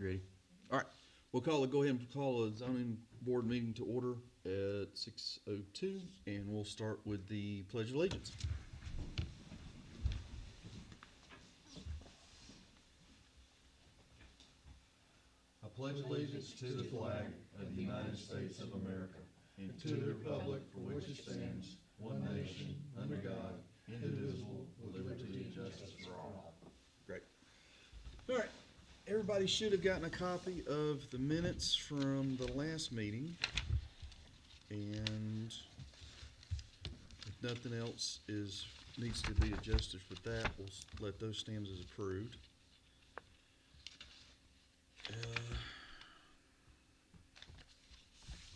You ready? All right. Go ahead and call a zoning board meeting to order at 6:02, and we'll start with the Pledge of Allegiance. I pledge allegiance to the flag of the United States of America and to the republic for which it stands, one nation, under God, indivisible, with liberty and justice for all. Great. All right. Everybody should have gotten a copy of the minutes from the last meeting. And if nothing else needs to be adjusted with that, we'll let those stand as approved.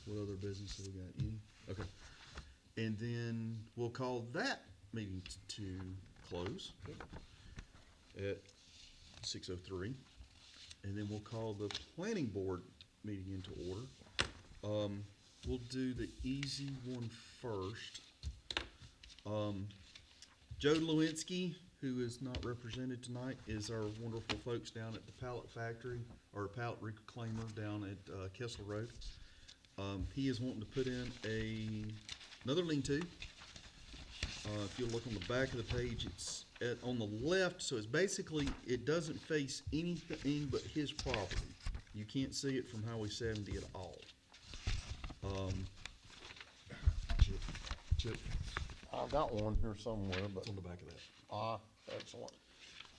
What other business have we got? Any? Okay. And then we'll call that meeting to close at 6:03. And then we'll call the planning board meeting into order. We'll do the easy one first. Joe Lewinsky, who is not represented tonight, is our wonderful folks down at the pallet factory, or pallet reclaimer down at Kessler Road. He is wanting to put in another lean-to. If you look on the back of the page, it's on the left, so it's basically, it doesn't face anything but his property. You can't see it from Highway 70 at all. Chip, I've got one here somewhere, but, it's on the back of that. excellent.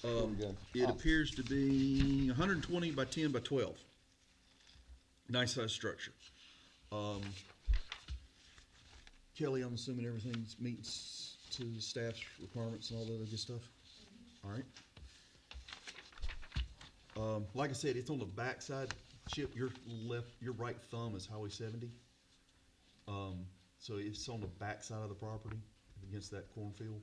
There we go. It appears to be 120 by 10 by 12. Nice size structure. Kelly, I'm assuming everything meets to staff's requirements and all the other good stuff? All right. Like I said, it's on the back side. Chip, your right thumb is Highway 70. So it's on the back side of the property against that cornfield.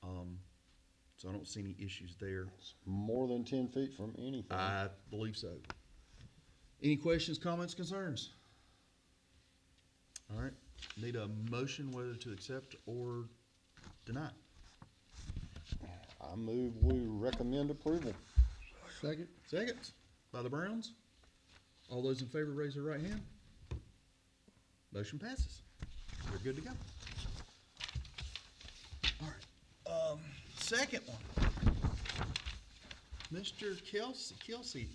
So I don't see any issues there. More than 10 feet from anything. I believe so. Any questions, comments, concerns? All right. Need a motion whether to accept or deny. I move we recommend approval. Second. Second by the Browns. All those in favor raise their right hand. Motion passes. We're good to go. All right. Second one. Mr. Kelsey.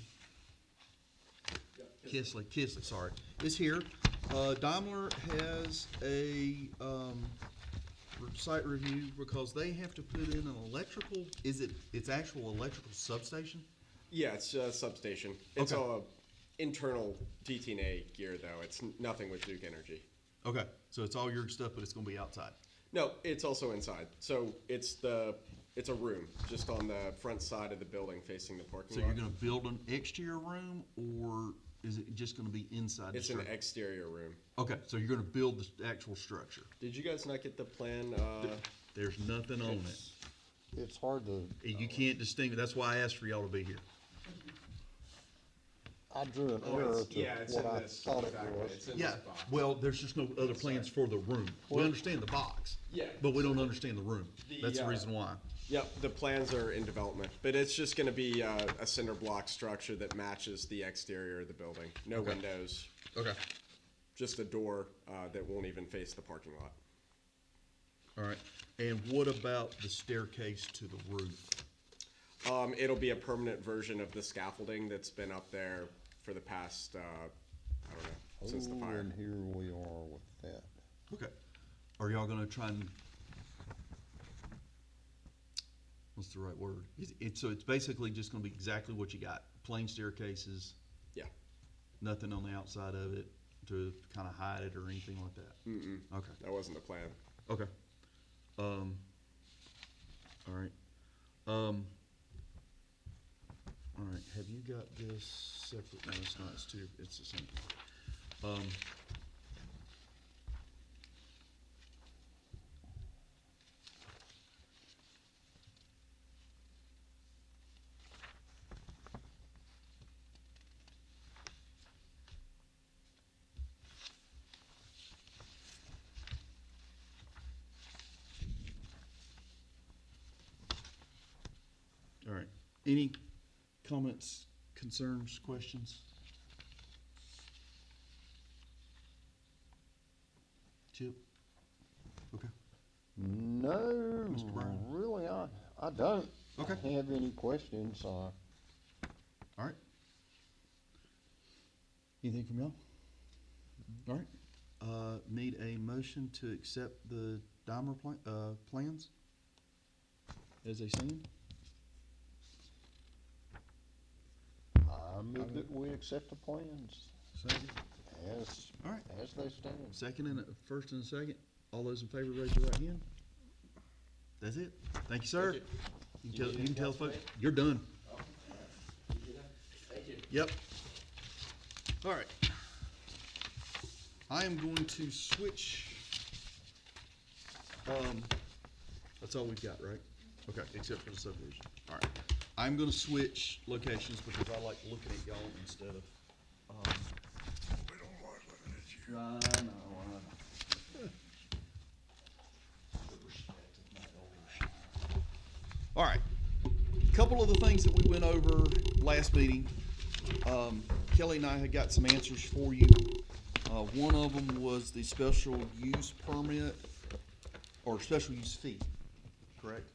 Kisley, sorry, is here. Daimler has a site review because they have to put in an electrical, it's actual electrical substation? Yeah, it's a substation. It's Okay. all internal DTNA gear, though. It's nothing with Duke Energy. Okay, so it's all your stuff, but it's gonna be outside. No, it's also inside. So it's a room just on the front side of the building facing the parking So lot. you're gonna build an exterior room, or is it just gonna be inside the It's an structure? exterior room. Okay, so you're gonna build the actual structure. Did you guys not get the plan? There's nothing on it. It's hard to, You can't distinguish, that's why I asked for y'all to be here. I drew an error to it's what in I this. thought it Exactly. was. It's in Yeah, this box. well, there's just no other plans for the room. We understand the box. Yeah. But we don't understand the room. The, That's the reason why. Yep, the plans are in development, but it's just going to be a cinder block structure that matches the exterior of the building. No Okay. windows, Okay. just a door that won't even face the parking lot. All right. And what about the staircase to the roof? It'll be a permanent version of the scaffolding that's been up there for the past, I don't know, since the Oh, fire. and here we are with that. Okay. Are y'all gonna try and, what's the right word? So it's basically just gonna be exactly what you got. Plain staircases, Yeah. nothing on the outside of it to kinda hide it or anything like that? Mm-mm. Okay. That wasn't the plan. Okay. All right. All right, have you got this separate? No, it's not, it's the same. All right, any comments, concerns, questions? Chip? Okay. No, Mr. Brown? really, I don't Okay. have any questions, All right. Anything from y'all? All right. Need a motion to accept the Dimer plans as they stand? I move that we accept the plans Second. as, All right. as they stand. Second and first and a second. All those in favor, raise your right hand. That's it. Thank you, sir. You can tell folks, you're done. Yep. All right. I am going to switch. That's all we've got, right? Okay, except for the subdivision. All right. I'm gonna switch locations because I like looking at y'all instead of, We don't like looking at you. All right. Couple of the things that we went over last meeting. Kelly and I had got some answers for you. One of them was the special use permit or special use fee, correct?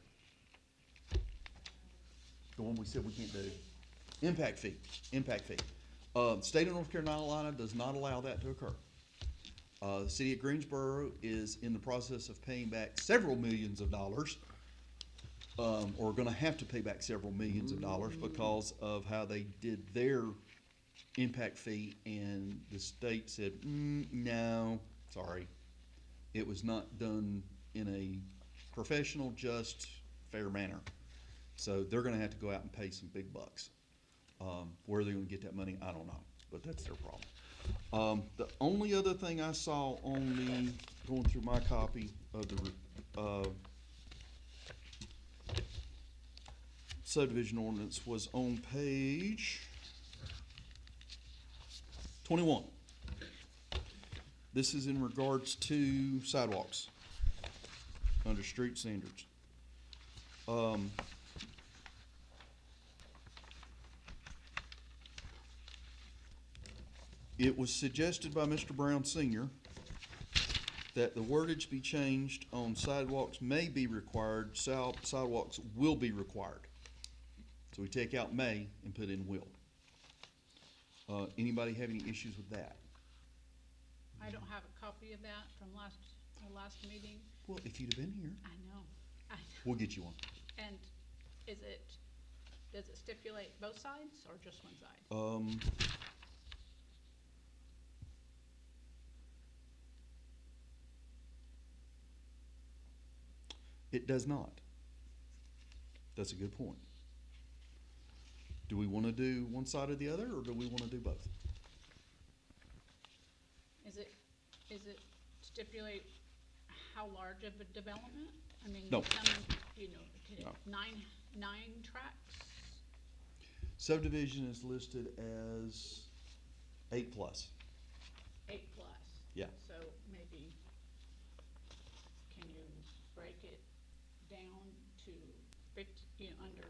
The one we said we can't do. Impact fee. State of North Carolina does not allow that to occur. The city of Greensboro is in the process of paying back several millions of dollars, or gonna have to pay back several millions of dollars because of how they did their impact fee, and the state said, no, sorry. It was not done in a professional, just, fair manner. So they're gonna have to go out and pay some big bucks. Where they're gonna get that money, I don't know, but that's their problem. The only other thing I saw on the, going through my copy of the, subdivision ordinance was on page 21. This is in regards to sidewalks under street standards. It was suggested by Mr. Brown Senior that the wordage be changed on sidewalks may be required, sidewalks will be required. So we take out may and put in will. Anybody have any issues with that? I don't have a copy of that from the last meeting. Well, if you'd have been here, I know. we'll get you one. And does it stipulate both sides or just one side? It does not. That's a good point. Do we wanna do one side or the other, or do we wanna do both? Is it stipulate how large of a development? I mean, No. No. nine tracks? Subdivision is listed as 8+. 8+. Yeah. So maybe, can you break it down to 50, under,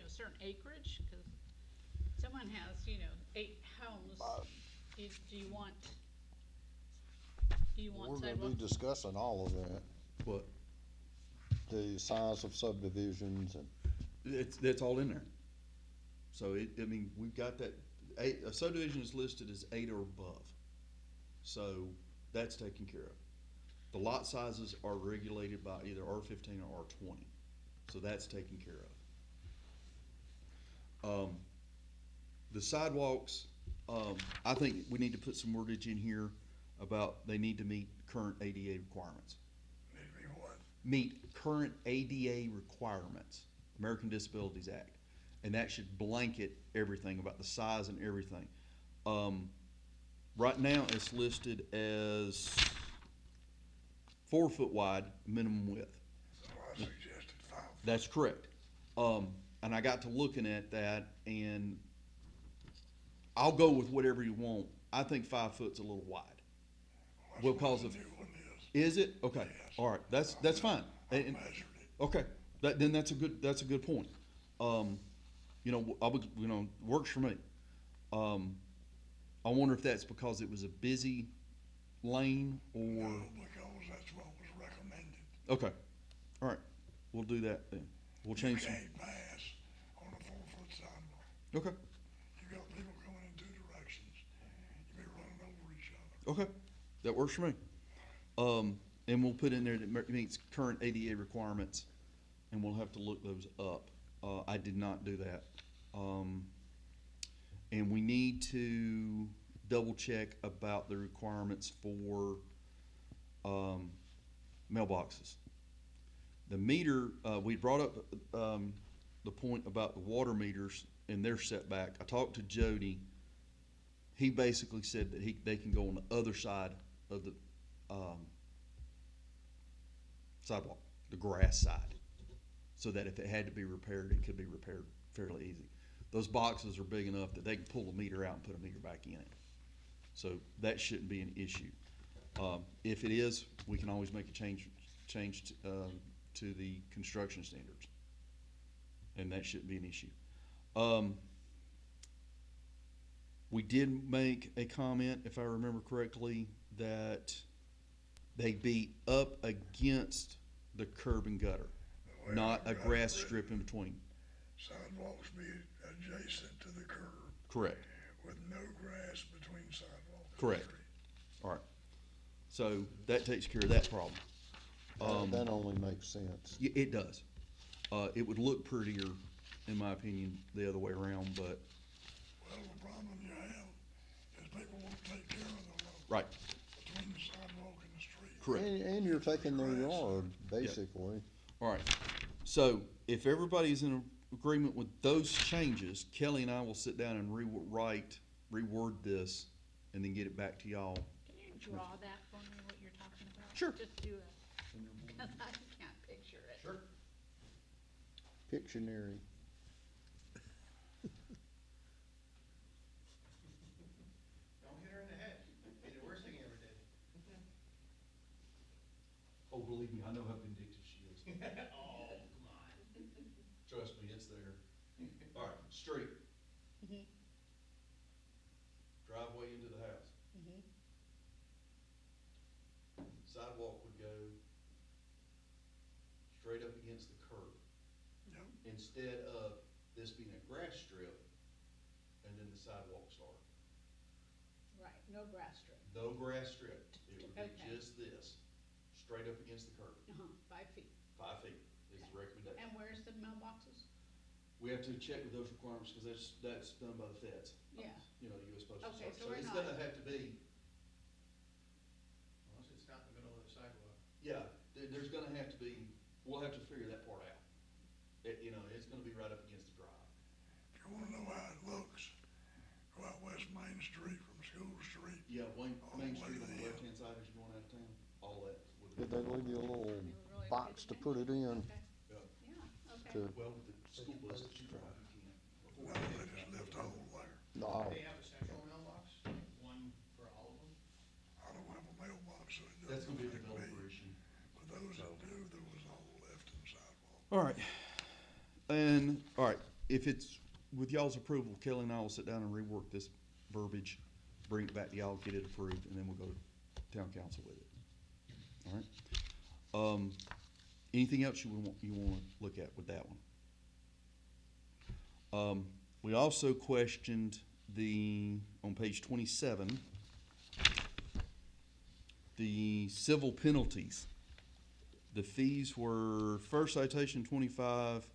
certain acreage? Cause someone has, 8 homes, do you want We're gonna sidewalks? be discussing all of that, What? the size of subdivisions and, That's all in there. So we've got that, a subdivision is listed as 8 or above. So that's taken care of. The lot sizes are regulated by either R15 or R20. So that's taken care of. The sidewalks, I think we need to put some wordage in here about they need to meet current ADA requirements. Need to be what? Meet current ADA requirements, American Disabilities Act. And that should blanket everything about the size and everything. Right now, it's listed as 4 foot wide minimum width. So I suggested 5. That's correct. And I got to looking at that, and I'll go with whatever you want. I think 5 foot's a little wide. Well, Because that's of, what the new one is. is it? Okay, Yes. all right, that's fine. I And- measured it. Okay, then that's a good point. You know, I would, you know, works for me. I wonder if that's because it was a busy lane or, No, because that's what was recommended. okay, all right, we'll do that then. We'll You change some, can't pass on a 4-foot sidewalk. okay, You got people coming in 2 directions. You be running over each other. okay, that works for me. And we'll put in there that meets current ADA requirements, and we'll have to look those up. I did not do that. And we need to double check about the requirements for, mailboxes. The meter, we brought up, the point about the water meters and their setback. I talked to Jody. He basically said that they can go on the other side of the, sidewalk, the grass side, so that if it had to be repaired, it could be repaired fairly easy. Those boxes are big enough that they can pull a meter out and put a meter back in it. So that shouldn't be an issue. If it is, we can always make a change to the construction standards. And that shouldn't be an issue. We did make a comment, if I remember correctly, that they be up against the curb and gutter, Well, not a I've got grass it strip in between. Sidewalks be adjacent to the curb Correct. with no grass between sidewalk and Correct. street. All right. So that takes care of that problem. That only makes sense. It does. It would look prettier, in my opinion, the other way around, but, Well, the problem you have is people won't take care of the road right, between the sidewalk and the street. correct. And you're taking their yard, basically. All right. So if everybody's in agreement with those changes, Kelly and I will sit down and reword this, and then get it back to y'all. Can you draw that for me, what you're talking about? Sure. Just do it, because I can't picture it. Sure. Pictionary. Don't hit her in the head. Be the worst thing you ever did. Oh, believe me, I know how vindictive she is. Oh, come on. Trust me, it's there. All right, street. Mhm. Driveway into the house. Mhm. Sidewalk would go straight up against the curb. Yep. Instead of this being a grass strip and then the sidewalk start. Right, no grass strip. No grass strip. It would be Okay. just this, straight up against the curb, 5 feet. 5 feet is the recommendation. And where's the mailboxes? We have to check with those requirements, because that's done by the feds, Yeah, you know, the US Postal Okay, Service. so So we're it's not- gonna have to be, Unless it's not in the middle of the sidewalk. yeah, there's gonna have to be, we'll have to figure that part out. You know, it's gonna be right up against the drive. If you wanna know how it looks, go out West Main Street from School Street. Yeah, Main the way Street on the there. left-hand side as you're going out of town, all that. would Did be- they leave you a little They were really box good to put it in? Okay. Yeah. Yeah, okay. To, Well, with the school bus that you drive, you No, can't. they just left a hole there. no, They have a central mailbox, one for all of them. I don't have a mailbox, so it That's doesn't gonna be a affect developer me. issue. But those that do, there was a hole left in the sidewalk. All right, and, all right, if it's with y'all's approval, Kelly and I will sit down and rework this verbiage, bring it back to y'all, get it approved, and then we'll go to town council with it. All right? Anything else you wanna look at with that one? We also questioned on page 27, the civil penalties. The fees were first citation 25,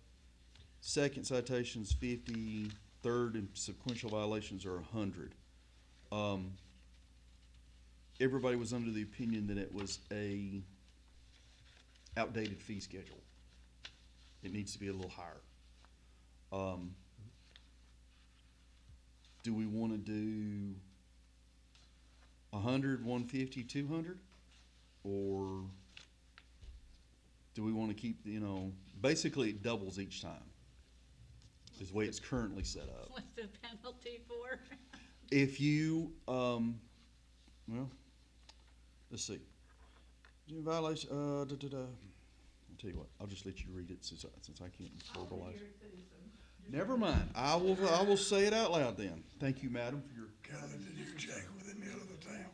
second citation's 50, third and sequential violations are 100. Everybody was under the opinion that it was a outdated fee schedule. It needs to be a little higher. Do we wanna do 100, 150, 200? Or do we wanna keep, basically it doubles each time, is the way it's currently set up. What's the penalty for? If you, well, let's see. Violation, tell you what, I'll just let you read it since I can't I wanna verbalize. hear it too, so just- Never mind. I will say it out loud then. Thank you, madam, for your. Kelly, did you check with any other towns?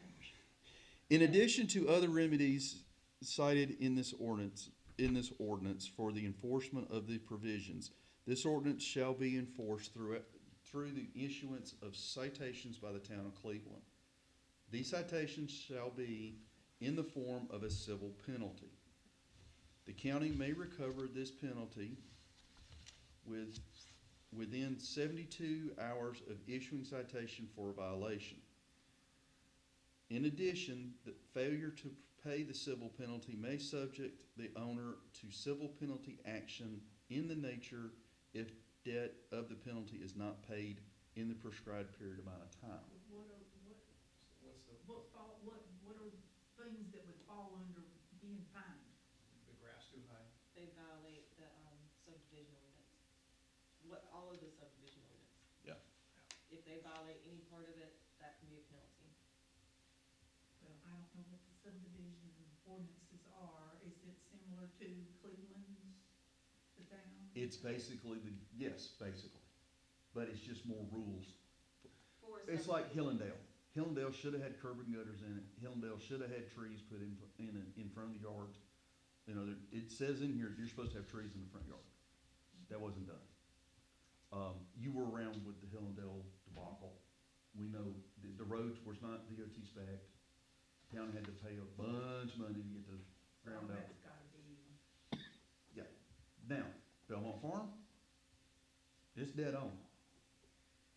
In addition to other remedies cited in this ordinance for the enforcement of the provisions, this ordinance shall be enforced through the issuance of citations by the town of Cleveland. These citations shall be in the form of a civil penalty. The county may recover this penalty within 72 hours of issuing citation for a violation. In addition, the failure to pay the civil penalty may subject the owner to civil penalty action in the nature if debt of the penalty is not paid in the prescribed period amount of time. What are, What's the, what are things that would fall under being fined? the grass too high? They violate the subdivision ordinance. All of the subdivision ordinance. Yeah. If they violate any part of it, that can be a penalty. Well, I don't know what the subdivision ordinances are. Is it similar to Cleveland's, the town? It's basically basically, but it's just more rules. It's like Hillendale. Hillendale should have had curb and gutters in it. Hillendale should have had trees put in front of the yards. You know, it says in here, you're supposed to have trees in the front yard. That wasn't done. You were around with the Hillendale debacle. We know the roads was not DOT spec. The town had to pay a bunch of money to get the ground Well, out. that's gotta be, Yeah. Now, Belmont Farm, it's dead on.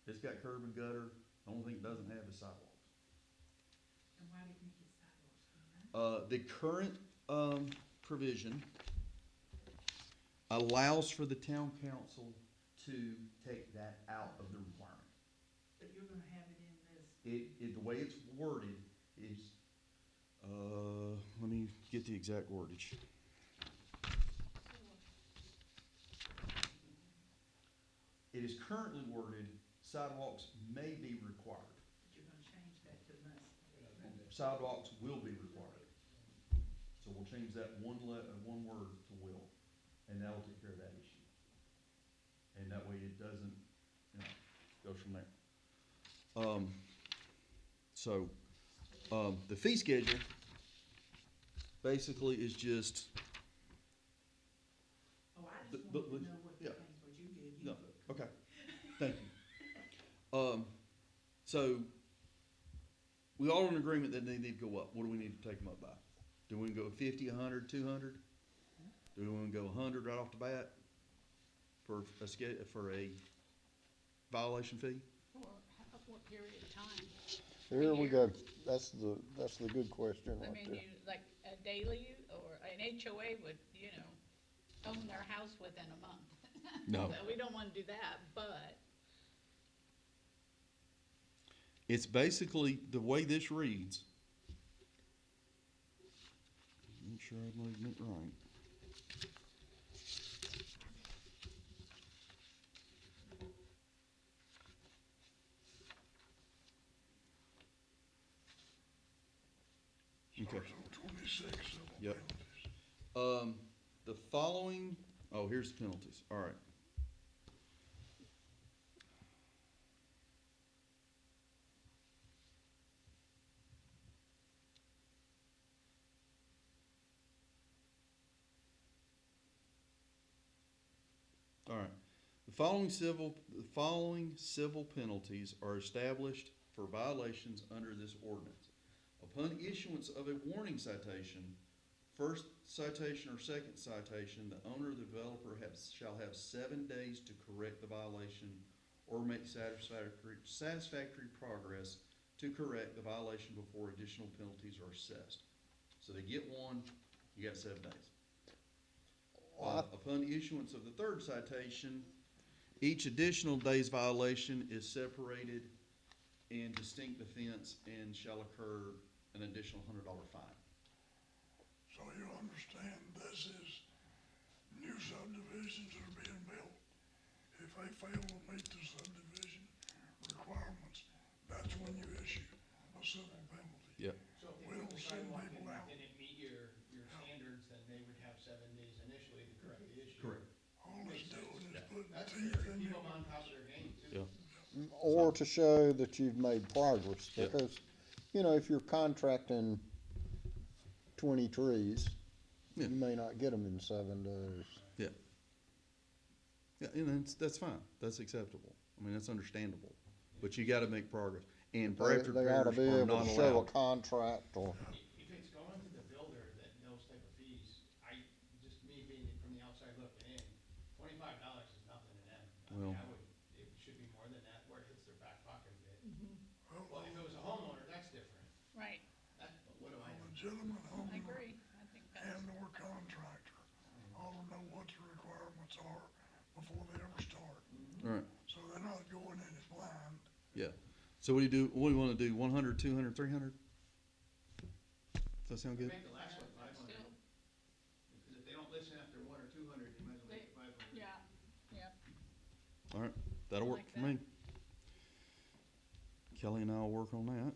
It's got curb and gutter. The only thing it doesn't have is sidewalks. and why didn't you get sidewalks from that? The current, provision allows for the town council to take that out of the requirement. But you're gonna have it in this, The way it's worded is, let me get the exact wordage. It is currently worded, sidewalks may be required. but you're gonna change that to must. Sidewalks will be required. So we'll change that one word to will, and that'll take care of that issue. And that way it doesn't, goes from there. The fee schedule basically is just, Oh, I The- just the- wanted to know what the yeah. things were you did. no, okay, thank you. So, we all in agreement that they need to go up. What do we need to take them up by? Do we go 50, 100, 200? Do we wanna go 100 right off the bat for a violation fee? What period of time? Here we go. That's the good question I right mean, there. like a daily or an HOA would, own their house within a month. No. So we don't wanna do that, but It's basically, the way this reads, make sure I'm reading it right. Okay. Starts on 26 civil Yep. penalties. The following, here's the penalties, all right. All right, the following civil penalties are established for violations under this ordinance. Upon issuance of a warning citation, first citation or second citation, the owner or the developer shall have 7 days to correct the violation or make satisfactory progress to correct the violation before additional penalties are assessed. So they get one, you got 7 days. Upon issuance of the third citation, each additional day's violation is separated in distinct offense and shall occur an additional $100 fine. So you understand this is new subdivisions that are being built. If they fail to meet the subdivision requirements, that's when you issue a civil penalty. Yep. So if We they don't put the send sidewalk people in out. and it meet your standards, then they would have 7 days initially. then Keep you, them on top of their game too. Yeah. Or to show that you've made progress, Yep. because, you know, if you're contracting 20 trees, Yeah. you may not get them in 7 days. Yeah. Yeah, and that's fine. That's acceptable. I mean, that's understandable. But you gotta make progress. And They Bradford they ought to Parish be are able not to show a allowed. contract or, If it's going to the builder that knows type of fees, just me being from the outside looking in, $25 is nothing to them. I mean, Well- it should be more than that, where it hits their back pocket a bit. well, Well, if it was a homeowner, that's different. Right, But what do I a know? legitimate I homeowner agree, I think that's, and or contractor ought to know what the requirements are before they ever start. All right. So they're not going in it blind. Yeah. So what do you do? What do you wanna do? 100, 200, 300? Does that sound good? Make the last one 500. still, Because if they don't listen after 1 or 200, you might as well make it 500. yeah, yeah. All right. That'll work Like for that. me. Kelly and I will work on that.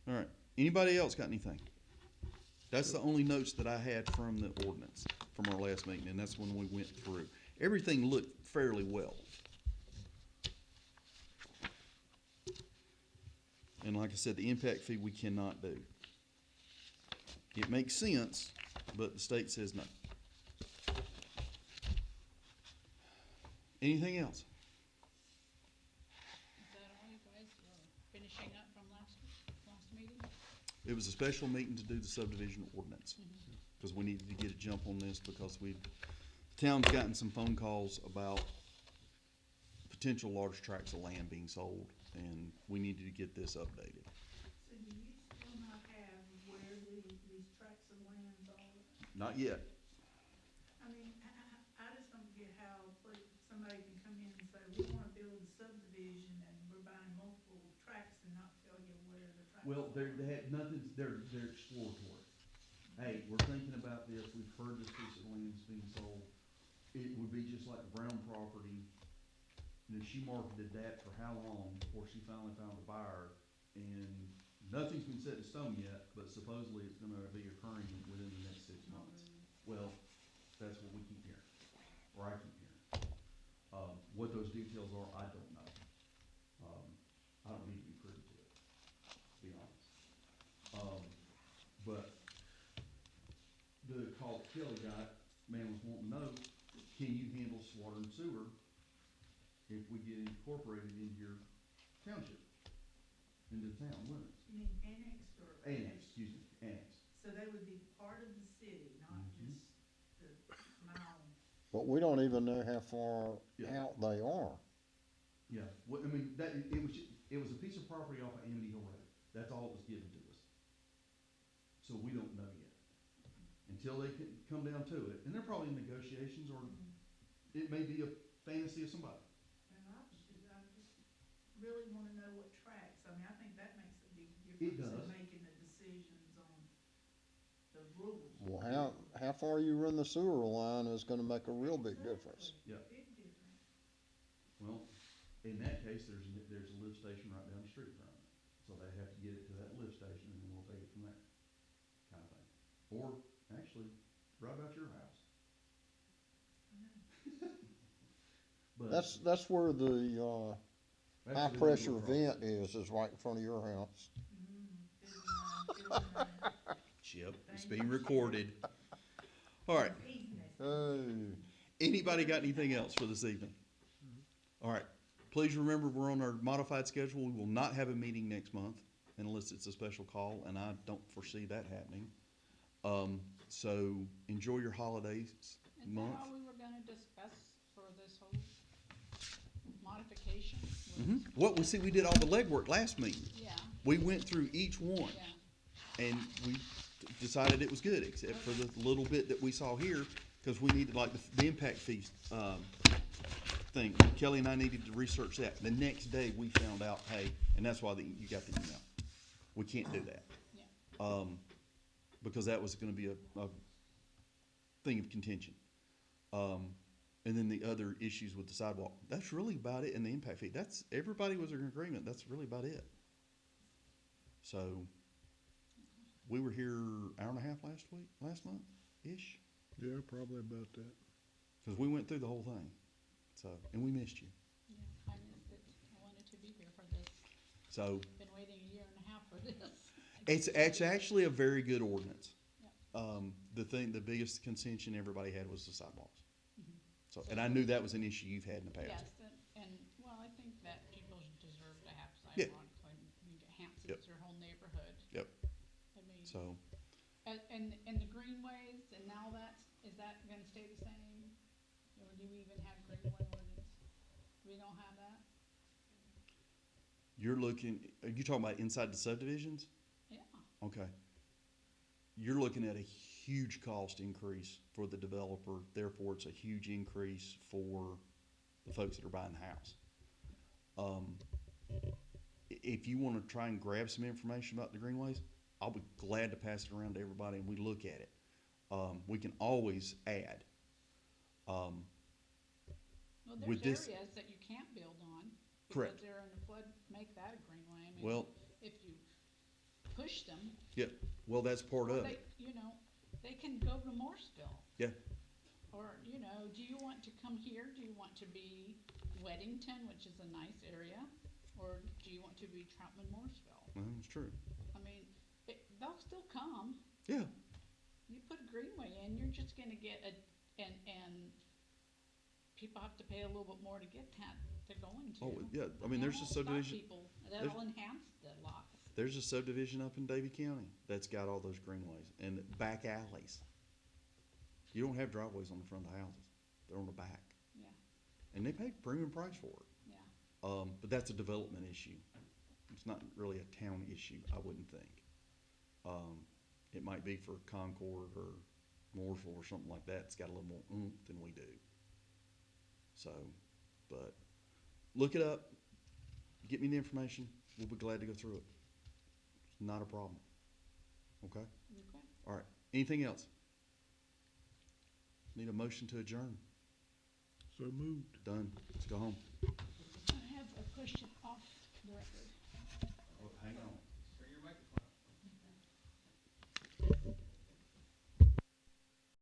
All right. Anybody else got anything? That's the only notes that I had from the ordinance from our last meeting, and that's when we went through. Everything looked fairly well. And like I said, the impact fee we cannot do. It makes sense, but the state says no. Anything else? Is that all you guys were finishing up from last meeting? It was a special meeting to do the subdivision ordinance, because we needed to get a jump on this, because town's gotten some phone calls about potential large tracts of land being sold, and we needed to get this updated. So do you still not have where these tracts of lands are? Not yet. I mean, I just don't get how somebody can come in and say, we wanna build a subdivision and we're buying multiple tracts and not tell you where the tracts are. Well, they had nothing, they're exploratory. Hey, we're thinking about this, we've heard this piece of land is being sold. It would be just like the Brown property. You know, she marketed that for how long before she finally found a buyer? And nothing's been set in stone yet, but supposedly it's gonna be occurring within the next 6 months. Well, that's what we keep hearing, or I keep hearing. What those details are, I don't know. I don't need to be privy to it, to be honest. But the call that Kelly got, man was wanting to know, can you handle water and sewer if we get incorporated into your township, into the town limits? You mean annexed or? Annex, excuse me, annex. So they would be part of the city, not Mhm. just the mile. but we don't even know how far Yeah. out they are. Yeah, well, I mean, it was a piece of property off of Amity Hill Road. That's all that was given to us. So we don't know yet. Until they come down to it, and they're probably in negotiations, or it may be a fantasy of somebody. And I just really wanna know what tracks, I mean, I think that makes a big It difference does. in making the decisions on the rules. Well, how far you run the sewer line is gonna make a real big difference. Yeah. Big difference. Well, in that case, there's a lift station right down the street from it. So they have to get it to that lift station, and then we'll take it from there, kind of thing. Or, actually, right about your house. But That's where the, that's high the pressure legal process. vent is right in front of your house. Chip, it's being recorded. All right, Oh, anybody got anything else for this evening? All right, please remember, we're on our modified schedule. We will not have a meeting next month unless it's a special call, and I don't foresee that happening. So enjoy your holidays Is that month. all we were gonna discuss for this whole modification? Was- What, we did all the legwork last meeting. Yeah, We went through each one. yeah, And we decided it was good, except for the little bit that we saw here, because we needed, like, the impact fees, thing. Kelly and I needed to research that. The next day, we found out, hey, and that's why you got the email. We can't do that. yeah. Because that was gonna be a thing of contention. And then the other issues with the sidewalk. That's really about it, and the impact fee. Everybody was in agreement. That's really about it. So, we were here hour and a half last month-ish. Yeah, probably about that. Cause we went through the whole thing, so, and we missed you. Yeah, I missed it. I wanted to be here for this. So, Been waiting a year and a half for this. it's actually a very good ordinance. Yeah. The biggest contention everybody had was the sidewalks. Mhm. So, and I knew that was an issue you've had in the past. Yes, and, well, I think that people deserve to have Yeah. sidewalks. I mean, it enhances Yep. their whole neighborhood. Yep. I mean, So, and the greenways and all that, is that gonna stay the same? Or do we even have greenway ordinance? We don't have that? are you talking about inside the subdivisions? Yeah. Okay. You're looking at a huge cost increase for the developer, therefore it's a huge increase for the folks that are buying the house. If you wanna try and grab some information about the greenways, I'll be glad to pass it around to everybody and we look at it. We can always add. Well, With there's this- areas that you can't build on. Correct. Because they're in a flood, make that a greenway. I mean, Well- if you push them, Yeah, well, that's part well, of it. they can go to Morrisville. Yeah. Or, do you want to come here? Do you want to be Weddington, which is a nice area? Or do you want to be Troutman Morrisville? Well, it's true. I mean, they'll still come. Yeah, You put a greenway in, you're just gonna get and people have to pay a little bit more to get that, to go into. oh, yeah, I mean, there's a That'll stop subdivision, people. there's- That'll enhance the lots. there's a subdivision up in Davie County that's got all those greenways and back alleys. You don't have driveways on the front of the houses, they're on the back. Yeah, And they pay premium price for it. yeah. But that's a development issue. It's not really a town issue, I wouldn't think. It might be for Concord or Mooresville or something like that. It's got a little more oomph than we do. So, but look it up. Get me the information. We'll be glad to go through it. It's not a problem. Okay? Okay. All right. Anything else? Need a motion to adjourn. So moved. Done. Let's go home. I have a question off the record.